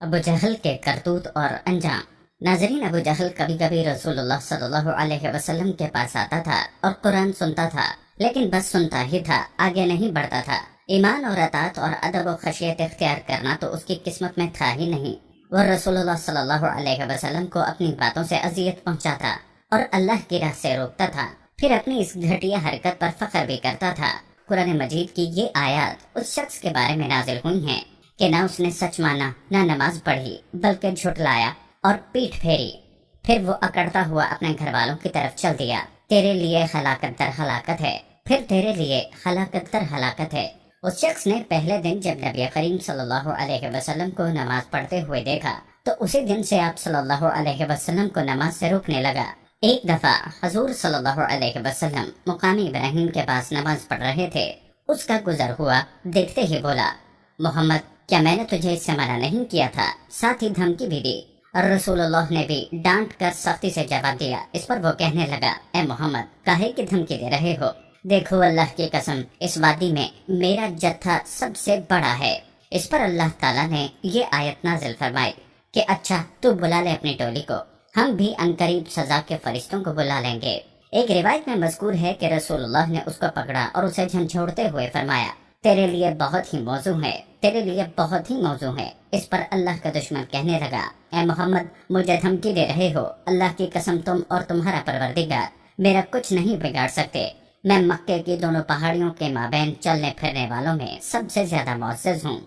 अबू जहल के करतूत और अंजाम। नाजरीन, अबू जहल कभी कभी रसूलुल्लाह सल्लल्लाहु अलैहि वसल्लम के पास आता था और कुरान सुनता था, लेकिन बस सुनता ही था, आगे नहीं बढ़ता था। ईमान और अतात और अदब और खशियत इख्तियार करना तो उसकी किस्मत में था ही नहीं। वह रसूलुल्लाह सल्लल्लाहु अलैहि वसल्लम को अपनी बातों से अजियत पहुंचाता और अल्लाह की राह से रोकता था। फिर अपनी इस घटिया हरकत पर फख्र भी करता था। कुरान मजीद की ये आयत उस शख्स के बारे में नाजिल हुई हैं कि न उसने सच माना, न नमाज पढ़ी, बल्कि झुठलाया और पीठ फेरी। फिर वो अकड़ता हुआ अपने घर वालों की तरफ चल दिया। तेरे लिए हलाकत दर हलाकत है, फिर तेरे लिए हलाकत दर हलाकत है। उस शख्स ने पहले दिन जब नबी करीम सल्लल्लाहु अलैहि वसल्लम को नमाज पढ़ते हुए देखा तो उसी दिन से आप सल्लल्लाहु अलैहि वसल्लम को नमाज से रोकने लगा। एक दफा हजूर सल्लल्लाहु अलैहि वसल्लम मुकामी इब्राहिम के पास नमाज पढ़ रहे थे। उसका गुजर हुआ, देखते ही बोला, मोहम्मद, क्या मैंने तुझे इससे मना नहीं किया था? साथ ही धमकी भी दी। और रसूलुल्लाह ने भी डांट कर सख्ती से जवाब दिया। इस पर वो कहने लगा, ए मोहम्मद, काहे की धमकी दे रहे हो? देखो, अल्लाह की कसम, इस वादी में मेरा जत्था सबसे बड़ा है। इस पर अल्लाह ताला ने ये आयत नाजिल फरमाई कि अच्छा, तू बुला ले अपनी टोली को, हम भी अनकरीब सजा के फरिश्तों को बुला लेंगे। एक रिवायत में मज़कूर है कि रसूलुल्लाह ने उसको पकड़ा और उसे झंझोड़ते हुए फरमाया, तेरे लिए बहुत ही मौजू है, तेरे लिए बहुत ही मौजू है। इस पर अल्लाह का दुश्मन कहने लगा, ए मोहम्मद, मुझे धमकी दे रहे हो? अल्लाह की कसम, तुम और तुम्हारा परवरदिगार मेरा कुछ नहीं बिगाड़ सकते। मैं मक्के की दोनों पहाड़ियों के माबैन चलने फिरने वालों में सबसे ज्यादा मुअज़्ज़ज़ हूँ।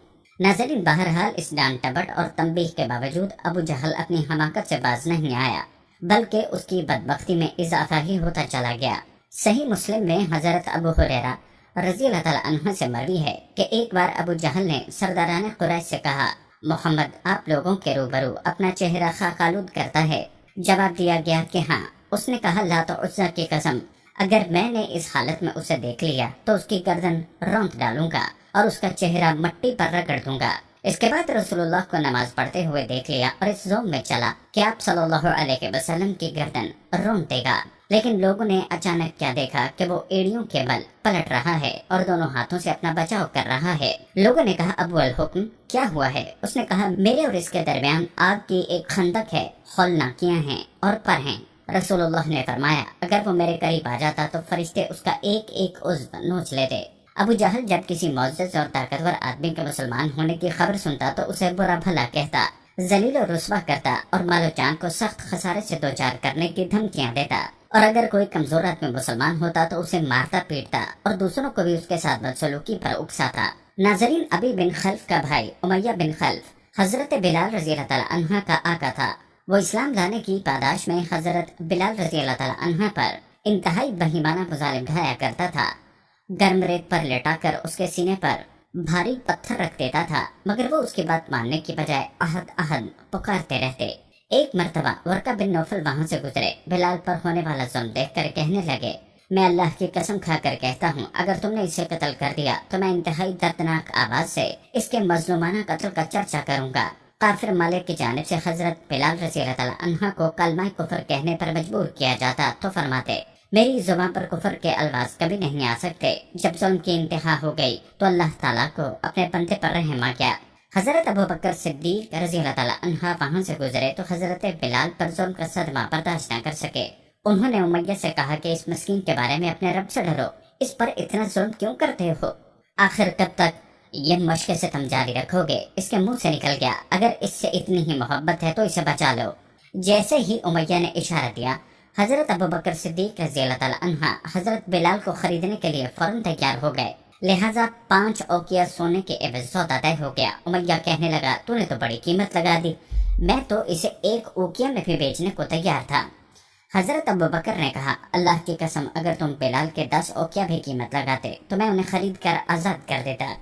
नाज़रीन, बहरहाल इस डांट टपट और तंबीह के बावजूद अबू जहल अपनी हमाकत से बाज नहीं आया, बल्कि उसकी बदबख्ती में इजाफा ही होता चला गया। सही मुस्लिम में हजरत अबू हुरैरा रज़ी अल्लाह तआला अन्हु से मरवी है कि एक बार अबू जहल ने सरदारान कुरैश से कहा, मोहम्मद, आप लोगों के रूबरू अपना चेहरा खाकालूद करता है। जवाब दिया गया कि हाँ। उसने कहा, लात और उज़्ज़ा की कसम, अगर मैंने इस हालत में उसे देख लिया तो उसकी गर्दन रौंद डालूंगा और उसका चेहरा मट्टी पर रगड़ दूंगा। इसके बाद रसूलुल्लाह को नमाज पढ़ते हुए देख लिया और इस जोम में चला कि आप सल्लल्लाहु अलैहि वसल्लम की गर्दन रौंद देगा। लेकिन लोगों ने अचानक क्या देखा कि वो एड़ियों के बल पलट रहा है और दोनों हाथों से अपना बचाव कर रहा है। लोगों ने कहा, अबू अल हुक्म, क्या हुआ है? उसने कहा, मेरे और इसके दरमियान आग की एक खंदक है, हौलनाकियां हैं और पर हैं। रसूलुल्लाह ने फरमाया, अगर वो मेरे करीब आ जाता तो फरिश्ते उसका एक एक उज़्व नोच लेते। अबू जहल जब किसी मुअज़्ज़ज़ और ताकतवर आदमी के मुसलमान होने की खबर सुनता तो उसे बुरा भला कहता, जलील और रुस्वा करता और मालो जान को सख्त खसारे से दो चार करने की धमकियां देता। और अगर कोई कमजोर आदमी मुसलमान होता तो उसे मारता पीटता और दूसरों को भी उसके साथ बदसलूकी पर उकसाता। नाजरीन, अबी बिन खल्फ का भाई उमैया बिन खल्फ हजरत बिलाल रज़ी अल्लाह तआला अन्हा का आका था। वो इस्लाम लाने की पादाश में हजरत बिलाल रज़ी अल्लाह तआला अन्हा पर इंतहाई बहीमाना मुजालिम ढाया करता था। गर्म रेत पर लेटाकर उसके सीने पर भारी पत्थर रख देता था, मगर वो उसकी बात मानने की बजाय अहद अहद पुकारते रहते। एक मर्तबा वर्का बिन नौफल वहां से गुजरे। बिलाल पर होने वाला जुल्म देखकर कहने लगे, मैं अल्लाह की कसम खाकर कहता हूँ, अगर तुमने इसे कत्ल कर दिया तो मैं इंतहाई दर्दनाक आवाज से इसके मजलूमाना कत्ल का चर्चा करूंगा। काफिर मालिक की जानिब से हजरत बिलाल रज़ी अल्लाह तआला अन्हा को कलमा कुफर कहने पर मजबूर किया जाता तो फरमाते, मेरी जुबान पर कुफर के अल्फाज कभी नहीं आ सकते। जब जुल्म की इंतहा हो गई तो अल्लाह ताला को अपने बंदे पर रहम आ गया। हजरत अबू बकर सिद्दीक रज़ी अल्लाह तआला अन्हा वहां से गुजरे तो हजरत बिलाल पर जुल्म का सदमा बर्दाश्त न कर सके। उन्होंने उमैया से कहा कि इस मस्कीन के बारे में अपने रब से डरो, इस पर इतना जुल्म क्यों करते हो? आखिर कब तक ये मशक़ से तुम जारी रखोगे? इसके मुंह से निकल गया, अगर इससे इतनी ही मोहब्बत है तो इसे बचा लो। जैसे ही उमैया ने इशारा दिया, हजरत अबू बकर सिद्दीक रज़ी अल्लाह तआला अन्हा हजरत बिलाल को खरीदने के लिए फौरन तैयार हो गए। लिहाजा 5 औकिया सोने के एवज सौदा तय हो गया। उमैया कहने लगा, तूने तो बड़ी कीमत लगा दी, मैं तो इसे 1 औकिया में भी बेचने को तैयार था। हजरत अबू बकर ने कहा, अल्लाह की कसम, अगर तुम बिलाल के 10 औकिया भी कीमत लगाते तो मैं उन्हें खरीद कर आजाद कर देता।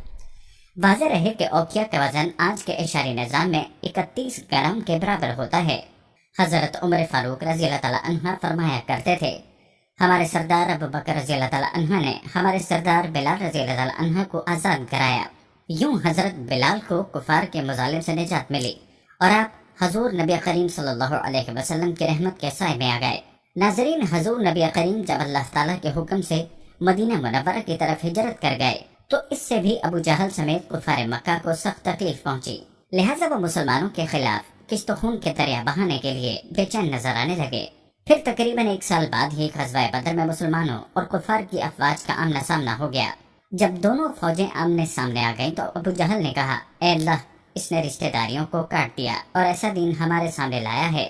वाज़ेह रहे कि औकिया का वजन आज के इशारी निज़ाम में 31 ग्राम के बराबर होता है। हजरत उमर फारूक रज़ी अल्लाह तआला अन्हा फरमाया करते थे, हमारे सरदार अबू बकर रज़ी अल्लाह तआला अन्हा ने हमारे सरदार बिलाल रज़ी अल्लाह तआला अन्हा को आज़ाद कराया। यूं हजरत बिलाल को कुफार के मुजालिम से निजात मिली और आप हजूर नबी करीम सल्लल्लाहु अलैहि वसल्लम की रहमत के साए में आ गए। नाजरीन, हजूर नबी करीम जब अल्लाह ताला के हुक्म से मदीना मुनव्वरा की तरफ हिजरत कर गए तो इससे भी अबू जहल समेत कुफार मक्का को सख्त तकलीफ पहुंची। लिहाजा वो मुसलमानों के खिलाफ किश्त खून के दरिया बहाने के लिए बेचैन नजर आने लगे। फिर तकरीबन 1 साल बाद ही ग़ज़वा बदर में मुसलमानों और कुफार की अफवाज का आमना सामना हो गया। जब दोनों फौजें आमने सामने आ गईं तो अबू जहल ने कहा, ए अल्लाह, इसने रिश्तेदारियों को काट दिया और ऐसा दिन हमारे सामने लाया है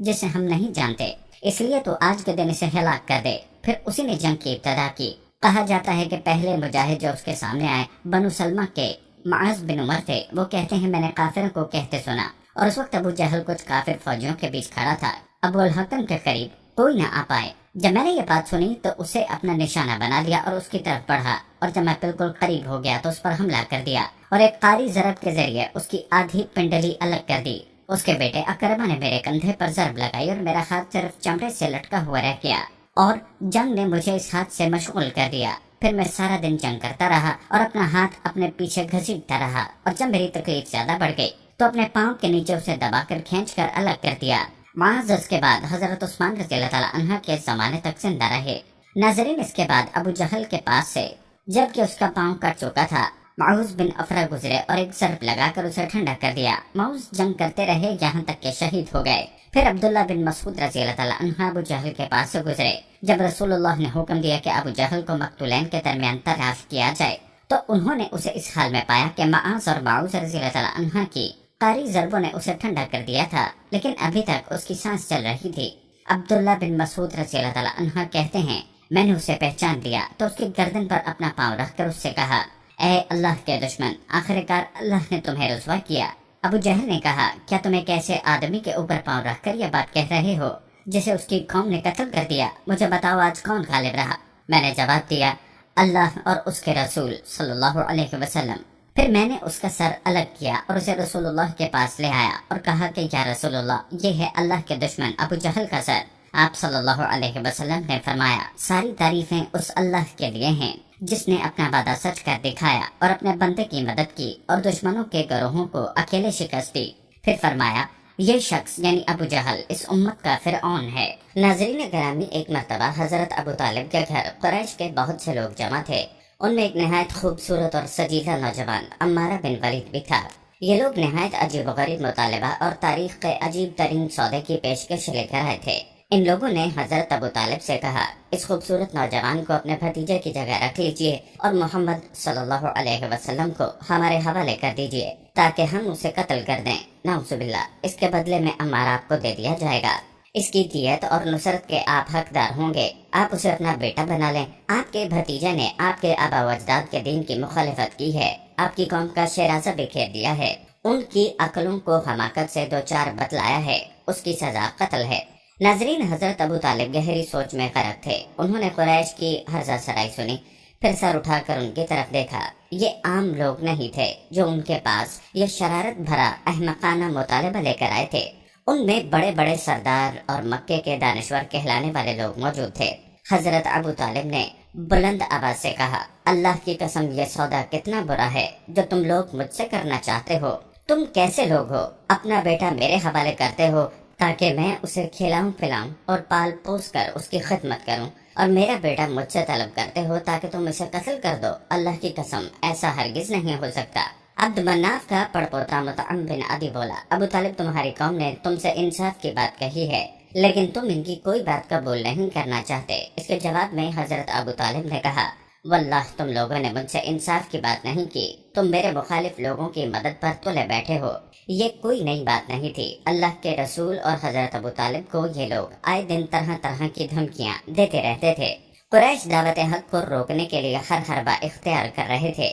जिसे हम नहीं जानते, इसलिए तो आज के दिन इसे हलाक कर दे। फिर उसी ने जंग की इब्तदा की। कहा जाता है कि पहले मुजाहिद जो उसके सामने आए बनु सलमा के मुआज़ बिन उमर थे। वो कहते हैं, मैंने काफिरों को कहते सुना और उस वक्त अबू जहल कुछ काफिर फौजियों के बीच खड़ा था। अबू अल हकम के करीब कोई न आ पाए। जब मैंने ये बात सुनी तो उसे अपना निशाना बना लिया और उसकी तरफ बढ़ा, और जब मैं बिल्कुल करीब हो गया तो उस पर हमला कर दिया और एक कारी ज़रब के जरिए उसकी आधी पिंडली अलग कर दी। उसके बेटे अकरमा ने मेरे कंधे पर ज़रब लगाई और मेरा हाथ सिर्फ चमड़े से लटका हुआ रह गया और जंग ने मुझे इस हाथ से मशगूल कर दिया। फिर मैं सारा दिन जंग करता रहा और अपना हाथ अपने पीछे घसीटता रहा, और जब मेरी तकलीफ ज्यादा बढ़ गई तो अपने पाँव के नीचे उसे दबाकर खींचकर अलग कर दिया। मुआज़ के बाद हजरत उस्मान रज़ियल्लाहु ताला अन्हा के ज़माने तक जिंदा रहे। नाज़रीन, इसके बाद अबू जहल के पास से जबकि उसका पाँव कट चुका था, मुआज़ बिन अफरा गुजरे और एक ज़रब लगाकर उसे ठंडा कर दिया। मुआज़ जंग करते रहे यहाँ तक के शहीद हो गए। फिर अब्दुल्ला बिन मसूद रज़ियल्लाहु ताला अन्हा अबू जहल के पास से गुजरे। जब रसूलुल्लाह ने हुक्म दिया कि अबू जहल को मक़तूलैन के दरमियान तराश किया जाए तो उन्होंने उसे इस हाल में पाया कि मुआज़ और मुआज़ रज़ियल्लाहु ताला अन्हा की कारी ज़रबों ने उसे ठंडा कर दिया था, लेकिन अभी तक उसकी सांस चल रही थी। अब्दुल्ला बिन मसूद रज़ियल्लाहु ताला अन्हा कहते हैं, मैंने उसे पहचान लिया तो उसकी गर्दन पर अपना पाँव रखकर उससे कहा, ए अल्लाह के दुश्मन, आखिरकार अल्लाह ने तुम्हें रुसवा किया। अबू जहल ने कहा, क्या तुम एक ऐसे आदमी के ऊपर पाँव रखकर यह बात कह रहे हो जिसे उसकी कौम ने कत्ल कर दिया? मुझे बताओ आज कौन गालिब रहा? मैंने जवाब दिया, अल्लाह और उसके रसूल सल्लल्लाहु अलैहि वसल्लम। फिर मैंने उसका सर अलग किया और उसे रसूलुल्लाह के पास ले आया और कहा कि या रसूलुल्लाह, ये है अल्लाह के दुश्मन अबू जहल का सर। आप सल्लल्लाहु अलैहि वसल्लम ने फरमाया, सारी तारीफें उस अल्लाह के लिए हैं जिसने अपना वादा सच कर दिखाया और अपने बंदे की मदद की और दुश्मनों के गिरोहों को अकेले शिकस्त दी। फिर फरमाया, ये शख्स यानी अबू जहल इस उम्मत का फिरऔन है। नाज़रीन गिरामी, एक मर्तबा हजरत अबू तालिब के घर कुरैश के बहुत से लोग जमा थे। उनमें एक नहायत खूबसूरत और सजीला नौजवान अम्मारा बिन वलीद भी था। ये लोग नहायत अजीब गरीब मुतालिबा और तारीख के अजीब तरीन सौदे की पेशकश लेकर आए थे। इन लोगों ने हजरत अबू तालिब से कहा, इस खूबसूरत नौजवान को अपने भतीजे की जगह रख लीजिए और मोहम्मद सल्लल्लाहु अलैहि वसल्लम को हमारे हवाले कर दीजिए ताकि हम उसे कत्ल कर दें। नाउज़ुबिल्लाह, इसके बदले में अम्मारा आपको दे दिया जाएगा। इसकी दियत और नुसरत के आप हकदार होंगे। आप उसे अपना बेटा बना लें। आपके भतीजे ने आपके आबा व अजदाद के दीन की मुखालिफत की है, आपकी कौम का शेराज़ा बिखेर दिया है, उनकी अकलों को हमाकत से दो चार बतलाया है, उसकी सजा कत्ल है। नाजरीन, हजरत अबू तालिब गहरी सोच में गरक थे। उन्होंने कुरैश की हर्जा सराई सुनी, फिर सर उठाकर उनकी तरफ देखा। ये आम लोग नहीं थे जो उनके पास ये शरारत भरा अहमकाना मुतालिबा लेकर आए थे। उनमें बड़े बड़े सरदार और मक्के के दानिश्वर कहलाने वाले लोग मौजूद थे। हजरत अबू तालिब ने बुलंद आवाज से कहा, अल्लाह की कसम, ये सौदा कितना बुरा है जो तुम लोग मुझसे करना चाहते हो। तुम कैसे लोग हो? अपना बेटा मेरे हवाले करते हो ताकि मैं उसे खिलाऊं पिलाऊं और पाल पोस कर उसकी खिदमत करूं, और मेरा बेटा मुझसे तलब करते हो ताकि तुम इसे कत्ल कर दो। अल्लाह की कसम, ऐसा हरगिज नहीं हो सकता। अब्द मन्नाफ का पड़पोता मुतअम बिन अदी बोला, अबू तालिब, तुम्हारी कौम ने तुमसे इंसाफ की बात कही है, लेकिन तुम इनकी कोई बात कबूल नहीं करना चाहते। इसके जवाब में हजरत अबू तालिब ने कहा, वल्लाह, तुम लोगों ने मुझसे इंसाफ की बात नहीं की। तुम मेरे मुखालिफ लोगों की मदद पर तुले बैठे हो। ये कोई नई बात नहीं थी। अल्लाह के रसूल और हजरत अबू तालिब को ये लोग आए दिन तरह तरह की धमकियाँ देते रहते थे। कुरैश दावत हक को रोकने के लिए हर हरबा इख्तियार कर रहे थे।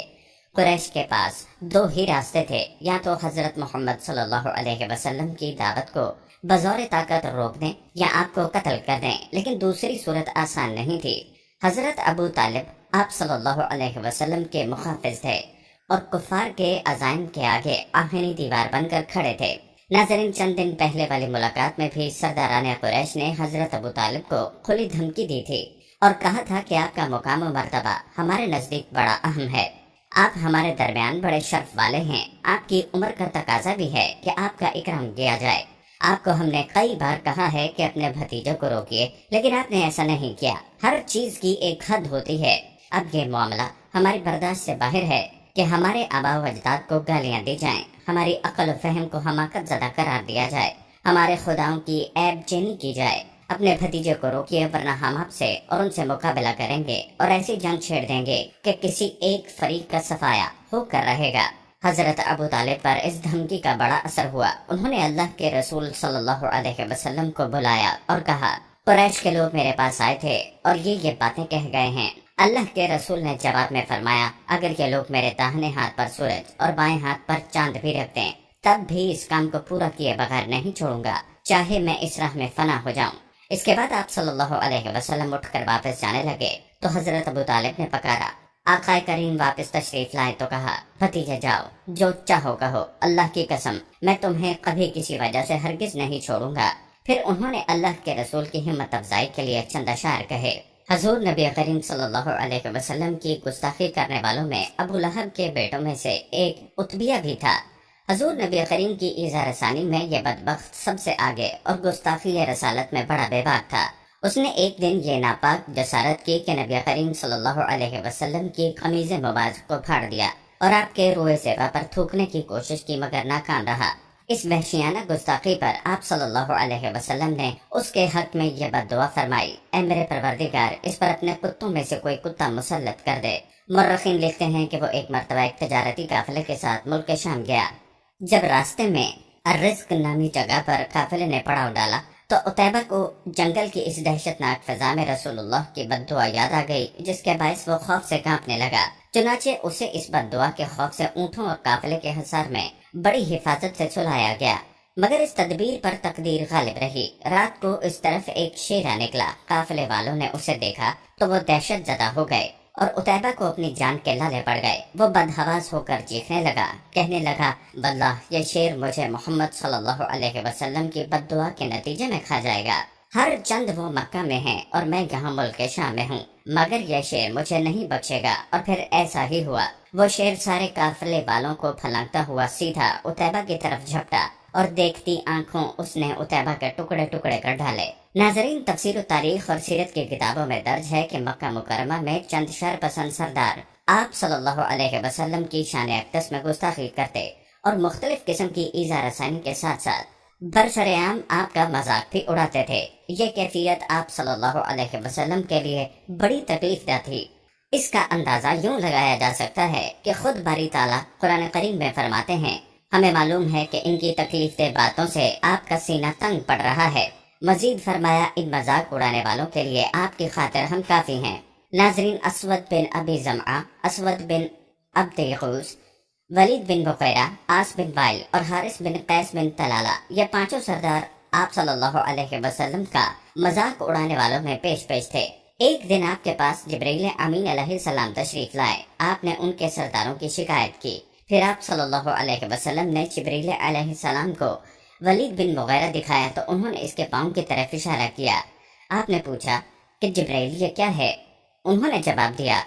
कुरैश के पास दो ही रास्ते थे, या तो हजरत मोहम्मद सल्लल्लाहु अलैहि वसल्लम की दावत को बज़ौर ताकत रोक दें या आपको कत्ल कर दें, लेकिन दूसरी सूरत आसान नहीं थी। हजरत अबू तालिब आप सल्लल्लाहु अलैहि वसल्लम के मुखाफिज थे और कुफार के अज़ाइम के आगे आखिरी दीवार बनकर खड़े थे। नाज़रीन, चंद दिन पहले वाली मुलाकात में भी सरदारान कुरैश ने हजरत अबू तालिब को खुली धमकी दी थी और कहा था कि आपका मुकाम व मर्तबा हमारे नजदीक बड़ा अहम है। आप हमारे दरमियान बड़े शर्फ वाले हैं। आपकी उम्र का तकाजा भी है कि आपका इकराम किया जाए। आपको हमने कई बार कहा है कि अपने भतीजों को रोकिए, लेकिन आपने ऐसा नहीं किया। हर चीज की एक हद होती है। अब ये मामला हमारी बर्दाश्त से बाहर है। کہ ہمارے آبا و اجداد کو گالیاں دی جائیں، ہماری عقل و فہم کو حماقت زدہ قرار دیا جائے، ہمارے خداؤں کی عیب چینی کی جائے۔ اپنے بھتیجے کو روکیے، ورنہ ہم آپ سے اور ان سے مقابلہ کریں گے اور ایسی جنگ چھیڑ دیں گے کہ کسی ایک فریق کا صفایا ہو کر رہے گا۔ حضرت ابو طالب پر اس دھمکی کا بڑا اثر ہوا۔ انہوں نے اللہ کے رسول صلی اللہ علیہ وسلم کو بلایا اور کہا، قریش کے لوگ میرے پاس آئے تھے اور یہ باتیں کہہ گئے ہیں۔ اللہ کے رسول نے جواب میں فرمایا، اگر یہ لوگ میرے داہنے ہاتھ پر سورج اور بائیں ہاتھ پر چاند بھی رکھ دیں تب بھی اس کام کو پورا کیے بغیر نہیں چھوڑوں گا، چاہے میں اس راہ میں فنا ہو جاؤں۔ اس کے بعد آپ صلی اللہ علیہ وسلم اٹھ کر واپس جانے لگے تو حضرت ابو طالب نے پکارا، آقا کریم واپس تشریف لائے تو کہا، بھتیجے جاؤ، جو چاہو کہو، اللہ کی قسم میں تمہیں کبھی کسی وجہ سے ہرگز نہیں چھوڑوں گا۔ پھر انہوں نے اللہ کے رسول کی ہمت افزائی کے لیے چند اشعار کہے۔ حضور نبی کریم صلی اللہ علیہ وسلم کی گستاخی کرنے والوں میں ابو لہب کے بیٹوں میں سے ایک اتبیہ بھی تھا۔ حضور نبی کریم کی ایذا رسانی میں یہ بدبخت سب سے آگے اور گستاخی رسالت میں بڑا بے باک تھا۔ اس نے ایک دن یہ ناپاک جسارت کی کہ نبی کریم صلی اللہ علیہ وسلم کی قمیض مباز کو پھاڑ دیا اور آپ کے روئے زیبا پر تھوکنے کی کوشش کی مگر ناکام رہا۔ اس وحشیانہ گستاخی پر آپ صلی اللہ علیہ وسلم نے اس کے حق میں یہ بد دعا فرمائی، اے میرے پروردگار، اس پر اپنے کتوں میں سے کوئی کتا مسلط کر دے۔ مورخین لکھتے ہیں کہ وہ ایک مرتبہ ایک تجارتی قافلے کے ساتھ ملک شام گیا۔ جب راستے میں الرزق نامی جگہ پر قافلے نے پڑاؤ ڈالا تو عتیبہ کو جنگل کی اس دہشت ناک فضا میں رسول اللہ کی بد دعا یاد آ گئی، جس کے باعث وہ خوف سے کانپنے لگا۔ چنانچہ اسے اس بد دعا کے خوف سے اونٹوں اور قافلے کے حصار میں بڑی حفاظت سے سلایا گیا، مگر اس تدبیر پر تقدیر غالب رہی۔ رات کو اس طرف ایک شیرہ نکلا، قافلے والوں نے اسے دیکھا تو وہ دہشت زدہ ہو گئے اور عتیبہ کو اپنی جان کے لالے پڑ گئے۔ وہ بدحواس ہو کر چیخنے لگا، کہنے لگا، واللہ یہ شیر مجھے محمد صلی اللہ علیہ وسلم کی بد دعا کے نتیجے میں کھا جائے گا۔ ہر چند وہ مکہ میں ہیں اور میں یہاں ملک شام میں ہوں، مگر یہ شیر مجھے نہیں بخشے گا۔ اور پھر ایسا ہی ہوا، وہ شیر سارے قافلے والوں کو پھلانگتا ہوا سیدھا عتیبہ کی طرف جھپٹا اور دیکھتی آنکھوں اس نے عتیبہ کے ٹکڑے ٹکڑے کر ڈالے۔ ناظرین، تفسیر و تاریخ اور سیرت کی کتابوں میں درج ہے کہ مکہ مکرمہ میں چند شر پسند سردار آپ صلی اللہ علیہ وسلم کی شان اقدس میں گستاخی کرتے اور مختلف قسم کی ایذا رسانی کے ساتھ ساتھ برسرعام آپ کا مذاق بھی اڑاتے تھے۔ یہ کیفیت آپ صلی اللہ علیہ وسلم کے لیے بڑی تکلیف دہ تھی۔ اس کا اندازہ یوں لگایا جا سکتا ہے کہ خود باری تعالیٰ قرآن کریم میں فرماتے ہیں، ہمیں معلوم ہے کہ ان کی تکلیف دہ باتوں سے آپ کا سینہ تنگ پڑ رہا ہے۔ مزید فرمایا، ان مذاق اڑانے والوں کے لیے آپ کی خاطر ہم کافی ہیں۔ ناظرین، اسود بن ابی زمعہ، اسود بن عبد یغوث، ولید بن بقیرہ، عاص بن وائل اور حارث بن قیس بن طلالہ، یہ پانچوں سردار آپ صلی اللہ علیہ وسلم کا مذاق اڑانے والوں میں پیش تھے۔ ایک دن آپ کے پاس جبرائیل امین علیہ السلام تشریف لائے۔ آپ نے ان کے سرداروں کی شکایت کی۔ پھر آپ صلی اللہ علیہ وسلم نے جبرائیل علیہ السلام کو ولید بن مغیرہ دکھایا تو انہوں نے اس کے پاؤں کی طرف اشارہ کیا۔ آپ نے پوچھا کہ جبرائیل یہ کیا ہے؟ انہوں نے جواب دیا،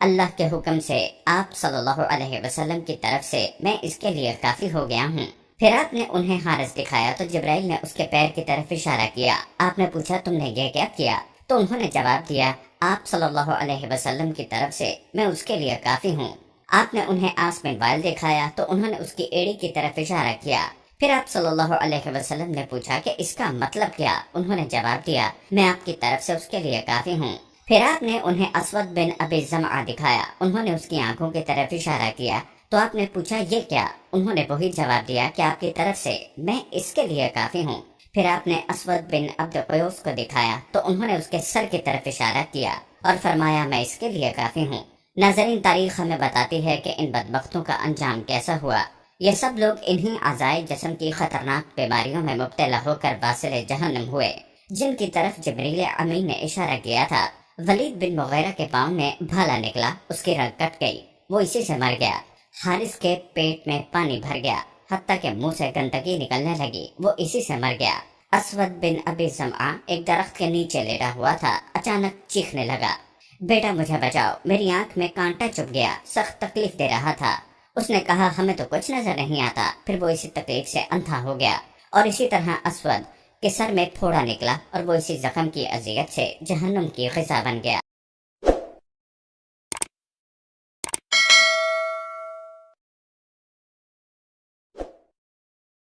اللہ کے حکم سے آپ صلی اللہ علیہ وسلم کی طرف سے میں اس کے لیے کافی ہو گیا ہوں۔ پھر آپ نے انہیں حارث دکھایا تو جبرائیل نے اس کے پیر کی طرف اشارہ کیا۔ آپ نے پوچھا تم نے یہ کیا کیا؟ تو انہوں نے جواب دیا، آپ صلی اللہ علیہ وسلم کی طرف سے میں اس کے لیے کافی ہوں۔ آپ نے انہیں عاص بن وائل دکھایا تو انہوں نے اس کی ایڑی کی طرف اشارہ کیا۔ پھر آپ صلی اللہ علیہ وسلم نے پوچھا کہ اس کا مطلب کیا؟ انہوں نے جواب دیا، میں آپ کی طرف سے اس کے لیے کافی ہوں۔ پھر آپ نے انہیں اسود بن ابی زمعہ دکھایا، انہوں نے اس کی آنکھوں کی طرف اشارہ کیا تو آپ نے پوچھا یہ کیا؟ انہوں نے وہی جواب دیا کہ آپ کی طرف سے میں اس کے لیے کافی ہوں۔ پھر آپ نے اسود بن عبد قیوس کو دکھایا تو انہوں نے اس کے سر کی طرف اشارہ کیا اور فرمایا میں اس کے لیے کافی ہوں۔ ناظرین، تاریخ ہمیں بتاتی ہے کہ ان بدبختوں کا انجام کیسا ہوا۔ یہ سب لوگ انہی اعضائے جسم کی خطرناک بیماریوں میں مبتلا ہو کر واصل جہنم ہوئے، جن کی طرف جبرائیل امین نے اشارہ کیا تھا۔ ولید بن مغیرہ کے پاؤں میں بھالا نکلا، اس کی رگ کٹ گئی، وہ اسی سے مر گیا۔ حارث کے پیٹ میں پانی بھر گیا، حتیٰ کہ منہ سے گندگی نکلنے لگی، وہ اسی سے مر گیا۔ اسود بن ابی زمعہ ایک درخت کے نیچے لیٹا ہوا تھا، اچانک چیخنے لگا، بیٹا مجھے بچاؤ، میری آنکھ میں کانٹا چبھ گیا، سخت تکلیف دے رہا تھا۔ اس نے کہا ہمیں تو کچھ نظر نہیں آتا۔ پھر وہ اسی تکلیف سے اندھا ہو گیا اور اسی طرح اسود کے سر میں پھوڑا نکلا اور وہ اسی زخم کی اذیت سے جہنم کی غذا بن گیا۔